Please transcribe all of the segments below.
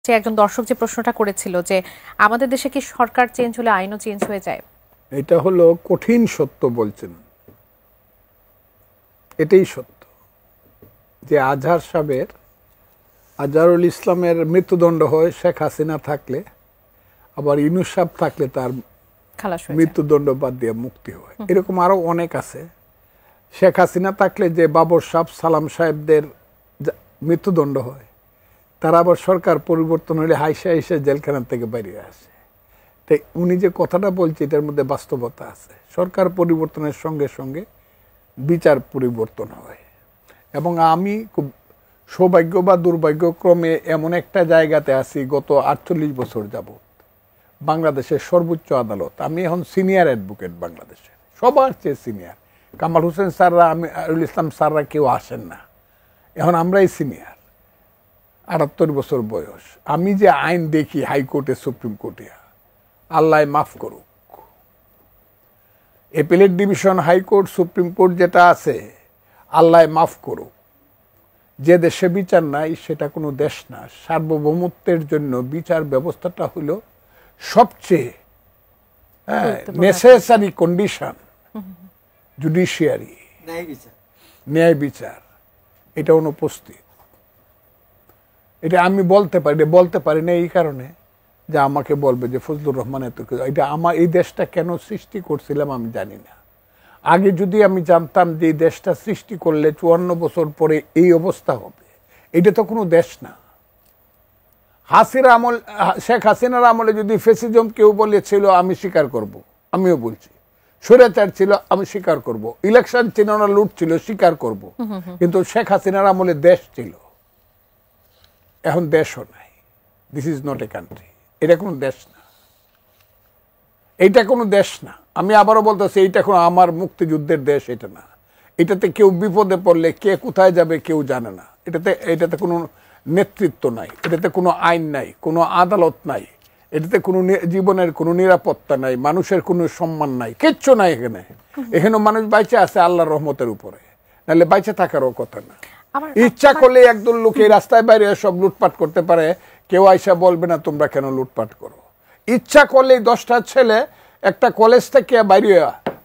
যে একজন দর্শক যে প্রশ্নটা করেছিল যে আমাদের দেশে কি সরকার চেঞ্জ হলে আইনও চেঞ্জ হয়ে যায়? এটা হলো কঠিন সত্য বলছেন, এটাই সত্য যে আজহারুল ইসলামের মৃত্যুদণ্ড হয় শেখ হাসিনা থাকলে, আবার ইউনূস সাহেব থাকলে তার মৃত্যুদণ্ড বাদ দিয়ে মুক্তি হয়। এরকম আরো অনেক আছে। শেখ হাসিনা থাকলে যে বাবর সাহেব, সালাম সাহেবদের মৃত্যুদণ্ড হয়, তারা আবার সরকার পরিবর্তন হলে হাইসা হাইসা জেলখানা থেকে বেরিয়ে আসে। তাই উনি যে কথাটা বলছে এটার মধ্যে বাস্তবতা আছে। সরকার পরিবর্তনের সঙ্গে সঙ্গে বিচার পরিবর্তন হয়। এবং আমি খুব সৌভাগ্য বা দুর্ভাগ্যক্রমে এমন একটা জায়গাতে আছি, গত 48 বছর যাবত বাংলাদেশের সর্বোচ্চ আদালত। আমি এখন সিনিয়র অ্যাডভোকেট বাংলাদেশের, সবার চেয়ে সিনিয়র। কামাল হোসেন স্যাররা, আমিরুল ইসলাম স্যাররা কেউ আসেন না, এখন আমরাই সিনিয়র। 78 বছর বয়স। আমি যে আইন দেখি হাইকোর্টে, সুপ্রিম কোর্টে, আল্লাহ মাফ করুক, appellate division, high court, supreme court যেটা আছে, আল্লাহ মাফ করুক। যে দেশে বিচার নাই সেটা কোনো দেশ না। সার্বভৌমত্বের জন্য বিচার ব্যবস্থাটা হলো সবচেয়ে নেসেসারি কন্ডিশন। জুডিশিয়ারি, ন্যায় বিচার, এটা অনুপস্থিত। এটা আমি বলতে পারি না এই কারণে যে আমাকে বলবে যে ফজলুর রহমান এত কিছু। এটা আমার এই দেশটা কেন সৃষ্টি করছিলাম আমি জানি না। আগে যদি আমি জানতাম যে এই দেশটা সৃষ্টি করলে 54 বছর পরে এই অবস্থা হবে, এটা তো কোনো দেশ না। শেখ হাসিনার আমলে যদি ফেসিজম কেউ বলেছিল আমি স্বীকার করব, আমিও বলছি। স্বৈরাচার ছিল, আমি স্বীকার করব। ইলেকশন ছিল না, লুট ছিল, স্বীকার করব। কিন্তু শেখ হাসিনার আমলে দেশ ছিল, এখন দেশও নাই। This is not a country. এটা কোনো দেশ না, এইটা কোনো দেশ না। আমি আবারও বলতেছি, এইটা কোনো আমার মুক্তিযুদ্ধের দেশ, এটা না। এটাতে কেউ বিপদে পড়লে কে কোথায় যাবে কেউ জানে না। এটাতে কোনো নেতৃত্ব নাই, এটাতে কোনো আইন নাই, কোনো আদালত নাই, এটাতে কোনো জীবনের কোনো নিরাপত্তা নাই, মানুষের কোনো সম্মান নাই, কিচ্ছু নাই এখানে। এখানে মানুষ বাইচে আছে আল্লাহর রহমতের উপরে, নাহলে বাইচে থাকারও কথা না। ইচ্ছা করলে একদল লোক এই রাস্তায় বাইরে সব লুটপাট করতে পারে, কেউ আইসা বলবে না তোমরা কেন লুটপাট করো। ইচ্ছা করলে 10টা ছেলে একটা কলেজ থেকে বাইরে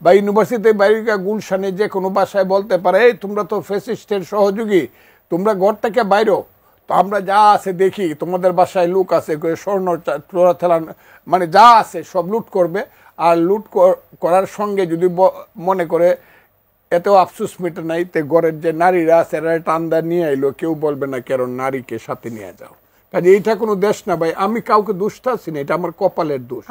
বা ইউনিভার্সিটি বাইরে গুলশানে যে কোনো বাসায় বলতে পারে, এই তোমরা তো ফ্যাসিস্টের সহযোগী, তোমরা ঘর থেকে বাইরো, তো আমরা যা আছে দেখি, তোমাদের বাসায় লোক আছে, স্বর্ণ মানে যা আছে সব লুট করবে। আর লুট করার সঙ্গে যদি মনে করে এতেও আফসোস মেটে নাই, তে ঘরের যে নারীরা আছে এরা টান্দা নিয়ে আইলো, কেউ বলবে না কারণ নারীকে সাথে নিয়ে যাও। কাজে এইটা কোনো দেশ না ভাই। আমি কাউকে দোষ চাচ্ছি না, এটা আমার কপালের দোষ।